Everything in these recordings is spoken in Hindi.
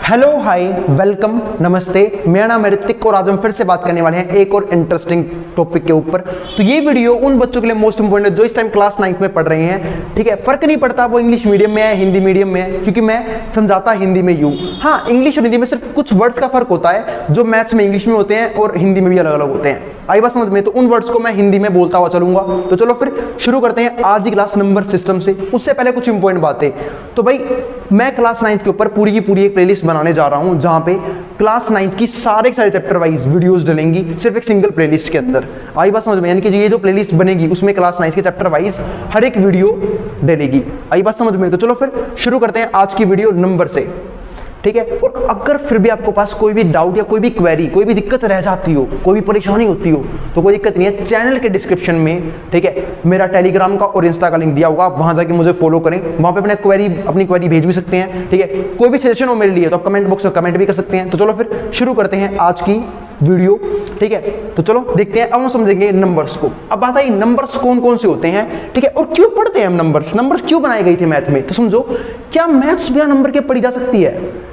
हेलो हाय वेलकम नमस्ते, मेरा नाम है ऋतिक और आज हम फिर से बात करने वाले हैं एक और इंटरेस्टिंग टॉपिक के ऊपर। तो ये वीडियो उन बच्चों के लिए मोस्ट इंपोर्टेंट है जो इस टाइम क्लास 9 में पढ़ रहे हैं। ठीक है, फर्क नहीं पड़ता वो इंग्लिश मीडियम में है हिंदी मीडियम में है, क्योंकि मैं समझाता हिंदी में यूं। हाँ, इंग्लिश और हिंदी में सिर्फ कुछ वर्ड्स का फर्क होता है जो मैथ्स में इंग्लिश में होते हैं और हिंदी में भी अलग अलग होते हैं। आई बात समझ में? तो उन वर्ड्स को मैं हिंदी में बोलता हुआ चलूंगा। तो चलो फिर शुरू करते हैं आज की क्लास नंबर सिस्टम से। उससे पहले कुछ इंपॉर्टेंट बातें। तो भाई मैं क्लास 9 के ऊपर पूरी की पूरी एक प्लेलिस्ट बनाने जा रहा हूं जहां पे क्लास 9 की सारे चैप्टर वाइज वीडियोस डलेंगी सिर्फ एक सिंगल प्लेलिस्ट के अंदर। आई बात समझ में? यानी कि ये जो प्लेलिस्ट बनेगी उसमें क्लास 9 के चैप्टर वाइज हर एक वीडियो डलेगी। आई बात समझ में? तो चलो फिर शुरू करते हैं आज की वीडियो नंबर से। ठीक है, और अगर फिर भी आपको पास कोई भी डाउट या कोई भी क्वेरी, कोई भी दिक्कत रह जाती हो, कोई भी परेशानी होती हो, तो कोई दिक्कत नहीं है। चैनल के डिस्क्रिप्शन में, ठीक है, मेरा टेलीग्राम का और इंस्टा का लिंक दिया होगा, आप वहां जाके मुझे फॉलो करें। वहां पे अपनी क्वेरी भेज भी सकते हैं। ठीक है, कोई भी सजेशन हो मेरे लिए तो आप कमेंट बॉक्स में कमेंट भी कर सकते हैं। तो चलो फिर शुरू करते हैं आज की वीडियो। ठीक है, तो चलो देखते हैं। अब हम समझेंगे नंबर्स को। अब बात आई नंबर्स कौन कौन से होते हैं, ठीक है, और क्यों पढ़ते हैं हम नंबर्स क्यों बनाए गए थे मैथ में। तो समझो, क्या मैथ्स बिना नंबर के पढ़ी जा सकती है?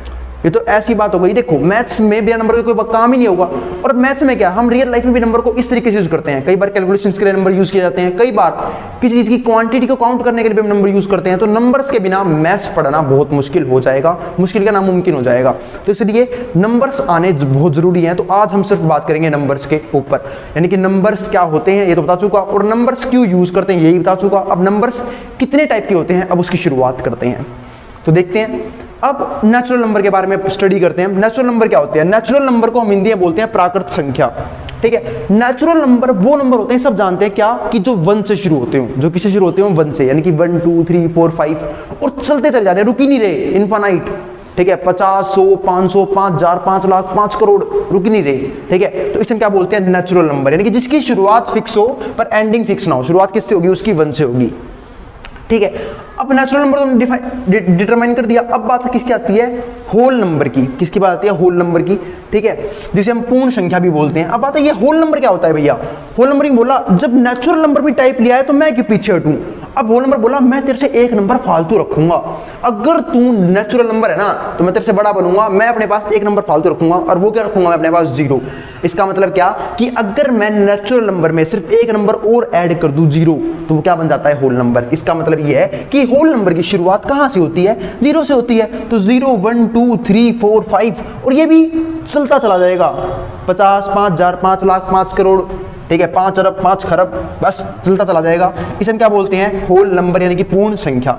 ये तो ऐसी बात हो गई। देखो, मैथ्स में बिना नंबर के कोई काम ही नहीं होगा। और मैथ्स में क्या, हम रियल लाइफ में भी नंबर को इस तरीके से यूज करते हैं। कई बार कैलकुलेशंस के लिए नंबर यूज किए जाते हैं, कई बार किसी चीज की क्वांटिटी को काउंट करने के लिए भी नंबर यूज करते हैं। तो नंबर्स के बिना मैथ्स पढ़ना बहुत मुश्किल हो जाएगा, मुश्किल का नामुमकिन हो जाएगा। तो इसलिए नंबर्स आने बहुत जरूरी है। तो आज हम सिर्फ बात करेंगे नंबर्स के ऊपर, यानी कि नंबर्स क्या होते हैं ये तो बता चुका, और नंबर्स क्यों यूज करते हैं यही बता चुका। अब नंबर्स कितने टाइप के होते हैं, अब उसकी शुरुआत करते हैं। तो देखते हैं, अब नेचुरल नंबर के बारे में स्टडी करते हैं। नेचुरल नंबर क्या होते हैं? नेचुरल नंबर को हम हिंदी में बोलते हैं प्राकृत संख्या। ठीक है, नेचुरल नंबर वो नंबर होते हैं, सब जानते हैं क्या, कि जो 1 से शुरू होते हो। जो किससे शुरू होते हो? 1 से, यानी कि 1 2 3 4 5 और चलते चले जा रहे हैं, रुक ही नहीं रहे, इनफाइनाइट। ठीक है, 50 100 500 5000 5 लाख 5 करोड़, रुक नहीं रहे। ठीक है, तो इसे क्या बोलते हैं? नेचुरल नंबर, यानी कि जिसकी शुरुआत फिक्स हो पर एंडिंग फिक्स ना हो। शुरुआत किससे होगी? उसकी 1 से होगी। ठीक है, अब नेचुरल नंबर तो हमने डिटरमाइन कर दिया। अब बात किसकी आती है? होल नंबर की। किसकी बात आती है? होल नंबर की। ठीक है, जिसे हम पूर्ण संख्या भी बोलते हैं। अब बात है, ये होल नंबर क्या होता है भैया? होल नंबर ही बोला, जब नेचुरल नंबर भी टाइप लिया है तो मैं क्यों पीछे हटूं। अब होल नंबर बोला, मैं तेरे से एक नंबर फालतू रखूंगा। अगर तू नेचुरल नंबर है ना तो मैं तेरे से बड़ा बनूंगा, मैं अपने पास एक नंबर फालतू रखूंगा। और वो क्या रखूंगा? मैं अपने पास 0। इसका मतलब क्या, कि अगर मैं नेचुरल नंबर में सिर्फ एक नंबर और ऐड कर दूं 0, तो वो क्या बन जाता है? Whole number. इसका मतलब ये है कि होल नंबर की शुरुआत कहां से होती है? 0 से होती है। तो 0 1 2 3 4 5, और ये भी चलता चला जाएगा। 50 5000 5 लाख 5 करोड़, ठीक है, 5 अरब 5 खरब, बस चलता चला जाएगा। इसे हम क्या बोलते हैं? होल नंबर, यानी कि पूर्ण संख्या।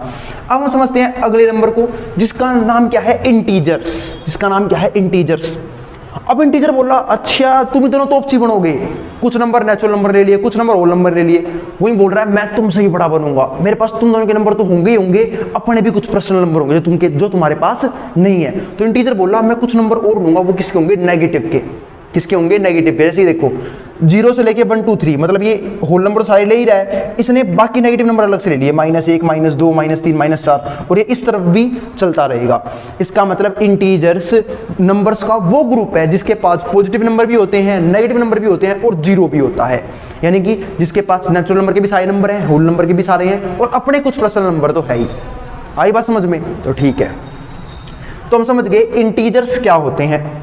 अब हम समझते हैं अगले नंबर को, जिसका नाम क्या है? इंटीजर्स। जिसका नाम क्या है? इंटीजर्स। अब इंटीजर बोला, अच्छा तुम दोनों तो अच्छी बनोगे, कुछ नंबर नेचुरल नंबर ले लिए, कुछ नंबर होल नंबर ले लिए। वही बोल रहा है, मैं तुमसे ही बड़ा बनूंगा, मेरे पास तुम दोनों के नंबर तो होंगे ही होंगे, अपने भी कुछ पर्सनल नंबर होंगे जो तुम्हारे पास नहीं है। तो इंटीजर बोला, मैं कुछ नंबर और लूंगा, वो किसके होंगे? नेगेटिव के। किसके होंगे? नेगेटिव के। जैसे ही देखो, 0 से लेके 1 2 3, मतलब ये होल नंबर सारे ले ही रहा है, इसने बाकी नेगेटिव नंबर अलग से ले लिए, -1 -2 -3 -4, और ये इस तरफ भी चलता रहेगा। इसका मतलब इंटीजर्स नंबर्स का वो ग्रुप है जिसके पास पॉजिटिव नंबर भी होते हैं, नेगेटिव नंबर भी होते हैं और 0 भी होता है। यानी कि जिसके पास नेचुरल नंबर के भी सारे नंबर हैं, होल नंबर के भी सारे हैं, और अपने कुछ पर्सनल नंबर तो है ही। आई बात समझ में? तो ठीक है, तो हम समझ गए इंटीजर्स क्या होते हैं।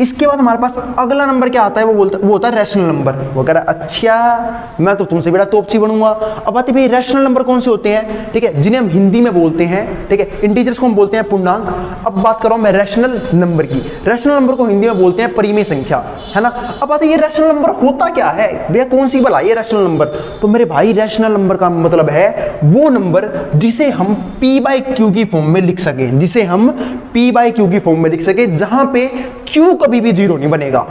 इसके बाद हमारे पास अगला नंबर क्या आता है? वो होता है रैशनल नंबर। वो कह रहा है, अच्छा मैं तो तुमसे बड़ा तोपची बनूंगा। अब आते भाई रैशनल नंबर कौन से होते हैं? ठीक है, जिन्हें हम हिंदी में बोलते हैं, ठीक है, इंटीजर्स को हम बोलते हैं पूर्णांक। अब बात कर रहा हूं मैं रैशनल नंबर की। रैशनल नंबर को हिंदी में बोलते हैं परिमेय संख्या, है ना। अब आते ये रैशनल नंबर होता क्या है भैया? कौन सी भला ये रैशनल नंबर? तो मेरे भाई रैशनल नंबर का मतलब है वो नंबर जिसे हम p/q की फॉर्म में लिख सके, जिसे हम p/q की फॉर्म में लिख सके, जहां पे q कभी भी 0 नहीं बनेगा।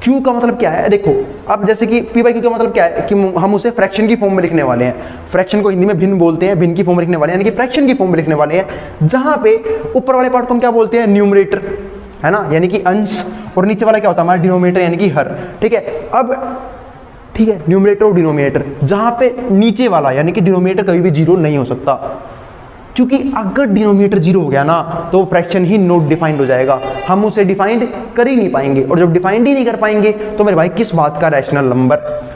q का मतलब क्या है? देखो, अब जैसे कि p/q का मतलब क्या है, कि हम उसे फ्रैक्शन की फॉर्म में लिखने वाले हैं। फ्रैक्शन को हिंदी में भिन्न बोलते हैं, भिन्न की फॉर्म में लिखने वाले हैं, यानी कि फ्रैक्शन की फॉर्म में लिखने वाले हैं, जहां पे ऊपर वाले पार्ट को हम क्या बोलते हैं? न्यूमरेटर, है ना, यानी कि अंश, और नीचे वाला क्या होता है? हमारा डिनोमिनेटर, यानी कि हर। ठीक है, अब ठीक है, न्यूमरेटर और डिनोमिनेटर, जहां पे नीचे वाला यानी कि डिनोमिनेटर कभी भी 0 नहीं हो सकता, क्योंकि अगर डिनोमिनेटर 0 हो गया ना तो फ्रैक्शन ही नॉट डिफाइंड हो जाएगा, हम उसे डिफाइंड कर ही नहीं पाएंगे, और जब डिफाइंड ही नहीं कर पाएंगे तो मेरे भाई किस बात का रैशनल नंबर?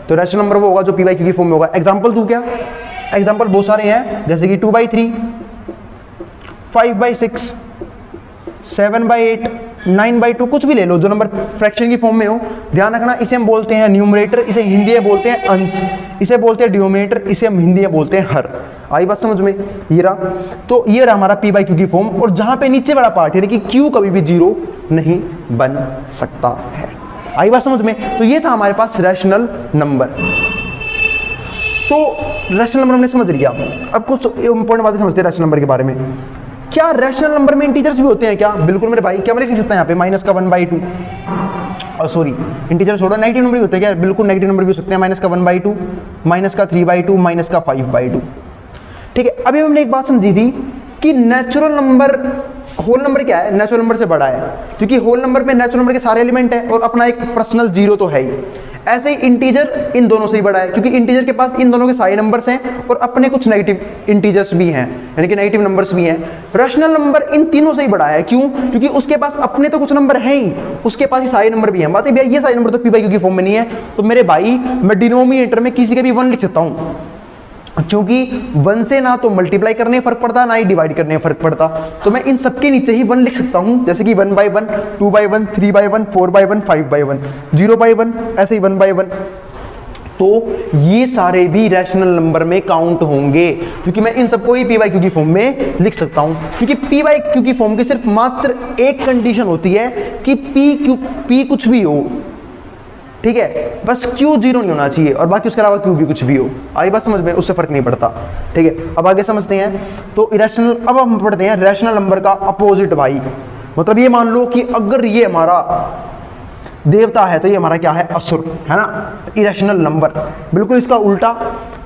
तो रैशनल नंबर वो होगा जो p/q की फॉर्म में होगा। एग्जांपल दूं क्या? एग्जांपल बहुत सारे हैं, जैसे कि 2/3, 5/6, 7/8, 9/2, कुछ भी ले लो जो नंबर फ्रैक्शन की फॉर्म में हो। ध्यान रखना इसे हम बोलते हैं न्यूमरेटर, इसे हिंदी में बोलते हैं अंश, इसे बोलते हैं डिनोमिनेटर, इसे हम हिंदी में बोलते हैं हर। आई बात समझ में? ये रहा, तो ये रहा हमारा p बाई क्यू की फॉर्म। और जहां पे नीचे वाला पार्ट यानी कि q कभी भी 0 नहीं बन सकता है। आई बात समझ में? तो ये था हमारे पास रैशनल नंबर। तो रैशनल नंबर हमने समझ लिया। अब कुछ इंपॉर्टेंट बातें समझते हैं रैशनल नंबर के बारे में। क्या रैशनल नंबर में इंटीजर्स भी होते हैं क्या? बिल्कुल मेरे भाई। क्या मैं लिख सकता हूं यहाँ पे माइनस का 1/2, और सॉरी इंटीजर छोड़ो, नेगेटिव नंबर भी होते हैं क्या? बिल्कुल नेगेटिव नंबर भी हो सकते हैं, माइनस का 1/2, माइनस का 3/2, माइनस का 5/2। ठीक है, अभी हमने एक बात समझी थी कि नेचुरल नंबर, होल नंबर क्या है? नेचुरल नंबर से बड़ा है, क्योंकि होल नंबर में नेचुरल नंबर के सारे एलिमेंट हैं और अपना एक पर्सनल 0 तो है ही। ऐसे ही इंटीजर इन दोनों से ही बड़ा है, क्योंकि इंटीजर के पास इन दोनों के सारे नंबर्स हैं और अपने कुछ नेगेटिव इंटीजर्स भी हैं, यानी कि नेगेटिव नंबर्स भी हैं। रैशनल नंबर इन तीनों से ही बड़ा है। क्यों? क्योंकि उसके पास अपने तो कुछ नंबर हैं ही, उसके पास ही सारे नंबर भी हैं। बात है भैया ये सारे नंबर तो p बाई क्यू की फॉर्म में नहीं है, तो मेरे भाई मैं डिनोमिनेटर में किसी के भी 1 लिख सकता हूं, क्योंकि 1 से ना तो मल्टीप्लाई करने फर्क पड़ता, ना ही डिवाइड करने फर्क पड़ता। तो मैं इन सबके नीचे ही 1 लिख सकता हूं, जैसे कि 1/1, 2/1, 3/1, 4/1, 5/1, 0/1, ऐसे ही 1/1। तो ये सारे भी रैशनल नंबर में काउंट होंगे, क्योंकि मैं इन सबको ही p बाई क्यू की फॉर्म में लिख सकता हूं। क्योंकि p बाई क्यू की फॉर्म की सिर्फ मात्र एक कंडीशन होती है कि p कुछ भी हो, ठीक है, बस q 0 नहीं होना चाहिए, और बाकी उसके अलावा q भी कुछ भी हो। आई बात समझ में? उससे फर्क नहीं पड़ता। ठीक है, अब आगे समझते हैं। तो इरेशनल, अब हम पढ़ते हैं रैशनल नंबर का अपोजिट भाई। मतलब ये मान लो कि अगर ये हमारा देवता है तो ये हमारा क्या है? असुर है ना, इरेशनल नंबर। बिल्कुल इसका उल्टा,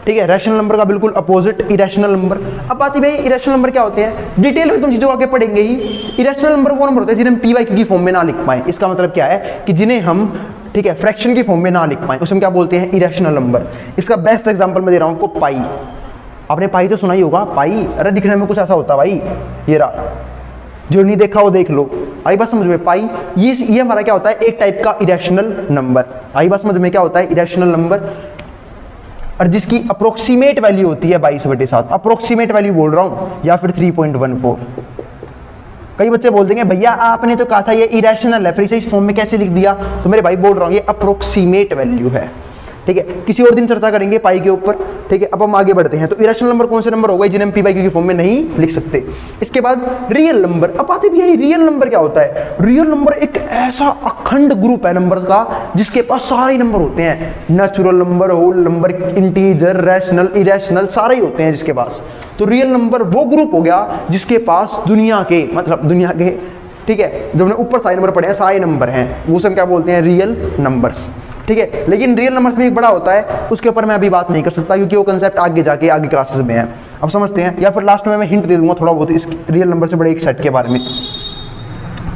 ठीक है, रैशनल नंबर का बिल्कुल अपोजिट इरेशनल नंबर। अब बात है भाई इरेशनल नंबर क्या होते हैं, डिटेल में तुम चीजों आगे पढ़ेंगे ही। इरेशनल नंबर वो नंबर होते हैं जिन्हें हम p बाई क्यू की फॉर्म में ना लिख पाए। इसका मतलब क्या है कि जिन्हें हम, ठीक है, फ्रैक्शन की फॉर्म में ना लिख पाए, उसे हम क्या बोलते हैं? Irrational number. इसका बेस्ट एग्जांपल मैं दे रहा हूं आपको, पाई। आपने पाई तो सुना ही होगा, पाई, अरे दिखने में कुछ ऐसा होता है भाई, ये रहा, जो नहीं देखा वो देख लो। आई बात समझ में? पाई ये हमारा क्या होता है? एक टाइप का इरेशनल नंबर। आई बात समझ में? क्या होता है? इरेशनल नंबर, और जिसकी अप्रोक्सीमेट वैल्यू होती है 22/7। अप्रोक्सीमेट वैल्यू बोल रहा हूं, या फिर 3.14। कई बच्चे बोल देंगे भैया आपने तो कहा था ये इरेशनल है, फिर इसे इस फॉर्म में कैसे लिख दिया? तो मेरे भाई बोल रहा हूं ये अप्रोक्सीमेट वैल्यू है। ठीक है, किसी और दिन चर्चा करेंगे पाई के ऊपर। ठीक है, अब हम आगे बढ़ते हैं। तो इरेशनल नंबर कौन से नंबर हो गए जिन्हें हम p बाई क्यू की फॉर्म में नहीं लिख सकते? इसके बाद रियल नंबर। अब आते भी रियल नंबर क्या होता है? रियल नंबर एक ऐसा अखंड ग्रुप है नंबर का जिसके पास सारे नंबर होते हैं, natural number, whole number, integer, rational, irrational, सारे ही होते हैं जिसके पास। तो रियल नंबर वो ग्रुप हो गया जिसके पास दुनिया के, मतलब दुनिया के, ठीक है, जो हमने ऊपर सारे नंबर पढ़े हैं, सारे नंबर हैं, वो सब क्या बोलते हैं? Real numbers. ठीक है, लेकिन रियल नंबर्स में एक बड़ा होता है, उसके ऊपर मैं अभी बात नहीं कर सकता क्योंकि वो कंसेप्ट आगे जाके आगे क्लासेस में है। अब समझते हैं, या फिर लास्ट में मैं हिंट दे दूंगा थोड़ा बहुत इस रियल नंबर से बड़े एक सेट के बारे में।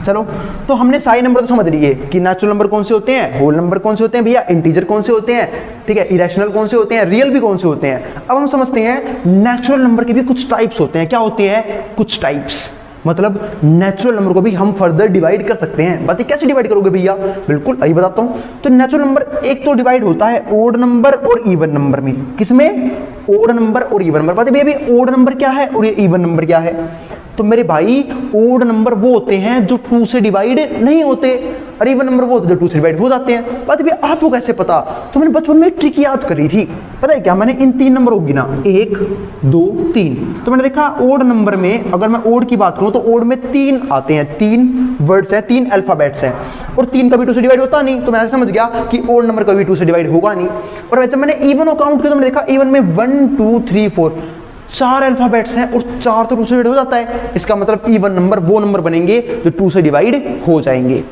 चलो, तो हमने सारे नंबर तो समझ लिए कि नेचुरल नंबर कौन से होते हैं, होल नंबर कौन से होते हैं भैया, इंटीजर कौन से होते हैं, ठीक है, इरेशनल कौन से होते हैं, रियल भी कौन से होते हैं। अब हम समझते हैं नेचुरल नंबर के भी कुछ टाइप्स होते हैं। क्या होते हैं? कुछ टाइप्स। मतलब नेचुरल नंबर को भी हम फर्दर डिवाइड कर सकते हैं। बात कैसे डिवाइड करोगे भैया? बिल्कुल अभी बताता हूं। तो नेचुरल नंबर एक तो डिवाइड होता है ओड नंबर और इवन नंबर में। किसमें? ओड नंबर और इवन नंबर। बात भैया ओड नंबर क्या है और ये इवन नंबर क्या है? तो मेरे भाई ओड नंबर वो होते हैं जो 2 से डिवाइड नहीं होते, और इवन नंबर वो होते हैं जो 2 से डिवाइड हो जाते हैं। बात भैया आपको कैसे पता? तो मैंने बचपन में ट्रिक याद करी थी। पता है क्या? मैंने इन 3 नंबर को गिना, 1 2 3। तो मैंने देखा ओड नंबर में, अगर मैं ओड की बात करूं तो ओड में 3 आते हैं, 3 वर्ड्स हैं, 3 अल्फाबेट्स हैं, और 3 कभी 2 से डिवाइड होता नहीं। तो मैं समझ गया कि ओड नंबर कभी 2 से डिवाइड होगा नहीं। और वैसे मैंने इवन को काउंट किया तो मैंने देखा इवन में 1 2 3 4 4 अल्फाबेट्स हैं और 4 तो 2 से डिवाइड हो जाता है। इसका मतलब इवन नंबर वो नंबर बनेंगे जो 2 से डिवाइड हो जाएंगे।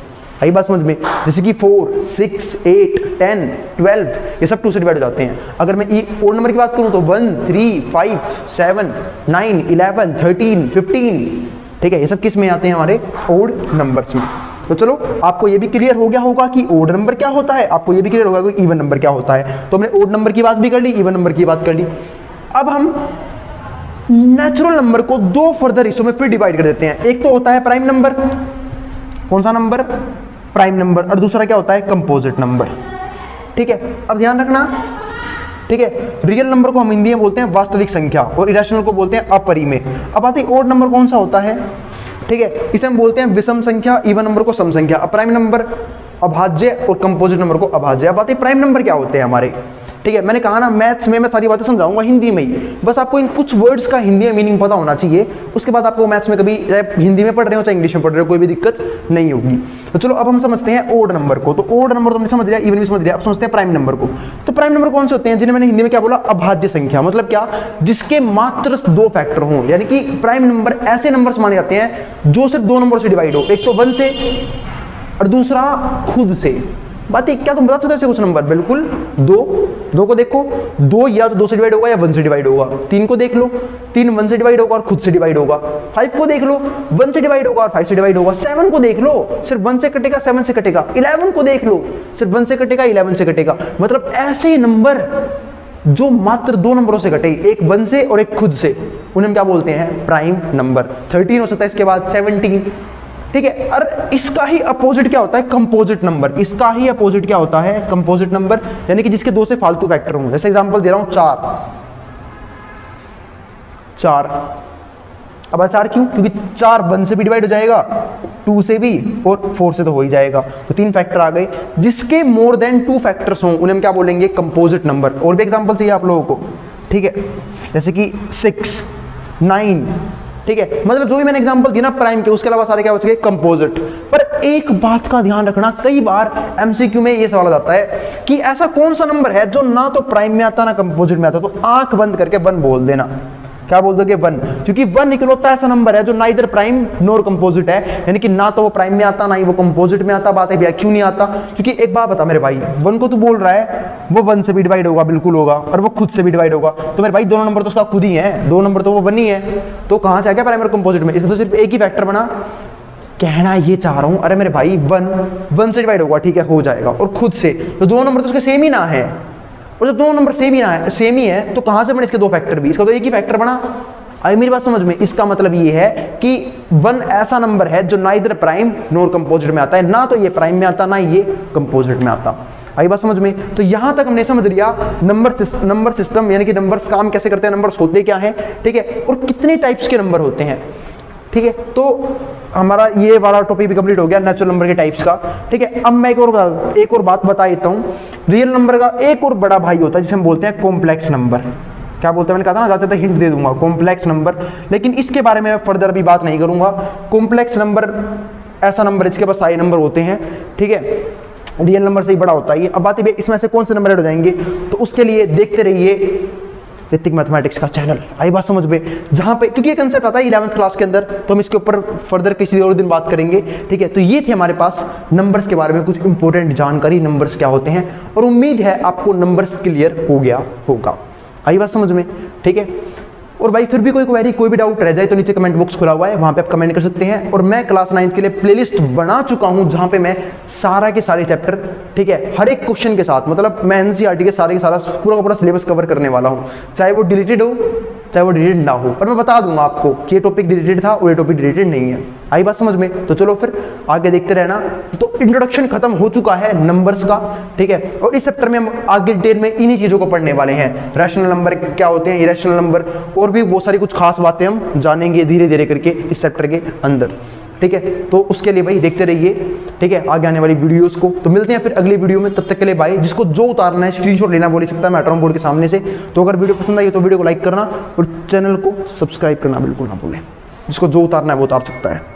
आई बात समझ में? जैसे कि 4 6 8 10 12 ये सब 2 से डिवाइड हो जाते हैं। अगर मैं ओड नंबर की बात करूं तो 1 3 5 7 9 11 13 15, ठीक है, ये सब किस में आते हैं? हमारे ओड नंबर्स में। तो चलो आपको ये भी क्लियर हो गया होगा कि ओड नंबर क्या होता है, आपको ये भी क्लियर होगा कि इवन नंबर क्या होता है। तो हमने ओड नंबर की बात भी कर ली, इवन नंबर की बात कर ली। अब हम नेचुरल नंबर को 2 फर्दर हिस्सों में फिर डिवाइड कर देते हैं। एक तो होता है प्राइम नंबर। कौन सा नंबर? Prime number. और दूसरा क्या होता है? Composite number. ठीक है, अब ध्यान रखना, ठीक है, रियल नंबर को हम हिंदी में बोलते हैं वास्तविक संख्या और इरेशनल को बोलते हैं अपरिमेय। अब आते हैं ओड नंबर कौन सा होता है? ठीक है। इसे हम बोलते हैं विषम संख्या, इवन नंबर को सम संख्या, प्राइम नंबर अभाज्य और कंपोजिट नंबर को अभाज्य। अब बात है प्राइम नंबर क्या होते हैं हमारे, ठीक है। मैंने कहा ना मैथ्स में मैं सारी बातें समझाऊंगा हिंदी में ही, बस आपको इन कुछ वर्ड्स का हिंदी में मीनिंग पता होना चाहिए, उसके बाद आपको मैथ्स में कभी चाहे हिंदी में पढ़ रहे हो चाहे इंग्लिश में पढ़ रहे हो कोई भी दिक्कत नहीं होगी। तो चलो अब हम समझते हैं ओड नंबर को। तो ओड नंबर तो हमने समझ लिया, इवन भी समझ लिया, अब समझते हैं प्राइम नंबर को। तो प्राइम नंबर कौन से होते हैं, जिन्हें मैंने हिंदी में क्या बोला, अभाज्य संख्या। मतलब क्या, जिसके मात्र 2 फैक्टर हों, यानी कि प्राइम नंबर ऐसे नंबर्स माने जाते हैं जो सिर्फ 2 नंबरों से डिवाइड हो, एक तो 1 से और दूसरा खुद से। बात है क्या तुम बता सकते हो कुछ नंबर, बिल्कुल 2 को देखो, 2 या तो 2 से डिवाइड होगा या 1 से डिवाइड होगा। 3 को देख लो, 3 1 से डिवाइड होगा और खुद से डिवाइड होगा। 5 को देख लो, 1 से डिवाइड होगा और 5 से डिवाइड होगा। 7 को देख लो, सिर्फ 1 से कटेगा, 7 से कटेगा। 11 को देख लो, सिर्फ 1 से कटेगा, 11 से कटेगा। मतलब ऐसे नंबर जो मात्र 2 नंबरों से कटे, एक 1 से और एक खुद से, उन्हें हम क्या बोलते हैं, प्राइम नंबर। 13 हो सकता है, इसके बाद 17, ठीक है। और इसका ही अपोजिट क्या होता है, कंपोजिट नंबर। इसका ही अपोजिट क्या होता है, कंपोजिट नंबर, यानी कि जिसके 2 से फालतू फैक्टर हों। जैसे एग्जांपल दे रहा हूं 4। अब 4 क्यों, क्योंकि 4 1 से भी डिवाइड हो जाएगा, 2 से भी और 4 से तो हो ही जाएगा। तो 3 फैक्टर आ गए। जिसके मोर देन 2 फैक्टर्स हों उन्हें हम क्या बोलेंगे, कंपोजिट नंबर। और भी एग्जांपल चाहिए आप लोगों को, ठीक है। जैसे कि 6, 9, ठीक है। मतलब जो भी मैंने एग्जांपल दिया ना प्राइम के, उसके अलावा सारे क्या बच गए, कंपोजिट। पर एक बात का ध्यान रखना, कई बार एमसीक्यू में ये सवाल आता है कि ऐसा कौन सा नंबर है जो ना तो प्राइम में आता ना कंपोजिट में आता। तो आंख बंद करके 1 बोल देना। क्या बोल दोगे, 1, क्योंकि 1 इकलौता ऐसा नंबर है जो ना इधर प्राइम नोर कंपोजिट है, यानी कि ना तो वो प्राइम में आता ना ही वो कंपोजिट में आता। बात है भैया क्यों नहीं आता, क्योंकि एक बात बता मेरे भाई, 1 को तू बोल रहा है वो 1 से भी डिवाइड होगा, बिल्कुल होगा, और वो खुद से भी डिवाइड होगा। तो मेरे भाई दोनों नंबर तो उसका खुद ही है, 2 नंबर तो वो 1 ही है। तो कहां से आ गया प्राइम और कंपोजिट में, इसमें तो सिर्फ एक ही फैक्टर बना। कहना ये चाह रहा हूं, अरे मेरे भाई 1 से डिवाइड होगा, ठीक है, हो जाएगा, और खुद से, तो 2 नंबर तो उसके सेम ही ना है। और जब 2 नंबर सेम ही है तो कहां से बने इसके 2 फैक्टर भी, इसका तो एक ही फैक्टर बना। आई मेरी बात समझ में, इसका मतलब ये है कि 1 ऐसा नंबर है जो ना इधर प्राइम नोर कंपोजिट में आता है, ना तो ये प्राइम में आता ना ये कंपोजिट में आता। आई बात समझ में। तो यहां तक हमने समझ लिया नंबर सिस्टम, यानी कि नंबर्स काम कैसे करते हैं, नंबर्स होते क्या हैं, ठीक है, और कितने टाइप्स के नंबर होते हैं, ठीक है। तो हमारा ये वाला टॉपिक भी कंप्लीट हो गया नेचुरल नंबर के टाइप्स का, ठीक है। अब मैं एक और बात बता देता हूं। रियल नंबर का एक और बड़ा भाई होता है जिसे हम बोलते हैं कॉम्प्लेक्स नंबर। क्या बोलते हैं, मैंने कहा था ना, जाते हिंट दे दूंगा, कॉम्प्लेक्स नंबर। लेकिन इसके बारे में फर्दर अभी बात नहीं करूंगा। कॉम्प्लेक्स नंबर ऐसा नंबर जिसके पास सारे नंबर होते हैं, ठीक है, रियल नंबर से ही बड़ा होता है। अब बात है इसमें से कौन से नंबर ऐड हो जाएंगे, तो उसके लिए देखते रहिए ऋतिक मैथमेटिक्स का चैनल। आई बात समझ में, जहां पे क्योंकि ये कंसेप्ट आता है 11th क्लास के अंदर, तो हम इसके ऊपर फर्दर किसी और दिन बात करेंगे, ठीक है। तो ये थे हमारे पास नंबर्स के बारे में कुछ इंपॉर्टेंट जानकारी, नंबर्स क्या होते हैं, और उम्मीद है आपको नंबर्स क्लियर हो गया होगा। आई बात समझ में, ठीक है। और भाई फिर भी कोई भी डाउट रह जाए तो नीचे कमेंट बॉक्स खुला हुआ है, वहां पे आप कमेंट कर सकते हैं। और मैं क्लास 9th के लिए प्लेलिस्ट बना चुका हूं जहां पे मैं सारा के सारे चैप्टर, ठीक है, हर एक क्वेश्चन के साथ, मतलब मैं एनसीईआरटी के सारे पूरा का पूरा सिलेबस कवर करने वाला हूं, चाहे वो डिलीटेड हो चाहे वो डिलीटेड ना हो। और मैं बता दूंगा आपको कि ये टॉपिक डिलीटेड था और ये टॉपिक डिलीटेड नहीं है। आई बात समझ में। तो चलो फिर आगे देखते रहना। तो इंट्रोडक्शन खत्म हो चुका है नंबर्स का, ठीक है। और इस चैप्टर में हम आगे डिटेल में इन्हीं चीजों को पढ़ने वाले हैं। रैशनल नंबर क्या होते हैं, इरेशनल नंबर, और भी बहुत सारी कुछ खास बातें हम जानेंगे धीरे धीरे करके इस चैप्टर के अंदर, ठीक है। तो उसके लिए भाई देखते रहिए, ठीक है, आगे आने वाली वीडियोस को। तो मिलते हैं फिर अगली वीडियो में, तब तक के लिए बाय। जिसको जो उतारना है स्क्रीनशॉट लेना वो ले सकता है मेट्रो बोर्ड के सामने से। तो अगर वीडियो पसंद आई तो वीडियो को लाइक करना और चैनल को सब्सक्राइब करना बिल्कुल ना भूलें। जिसको जो उतारना है वो उतार सकता है।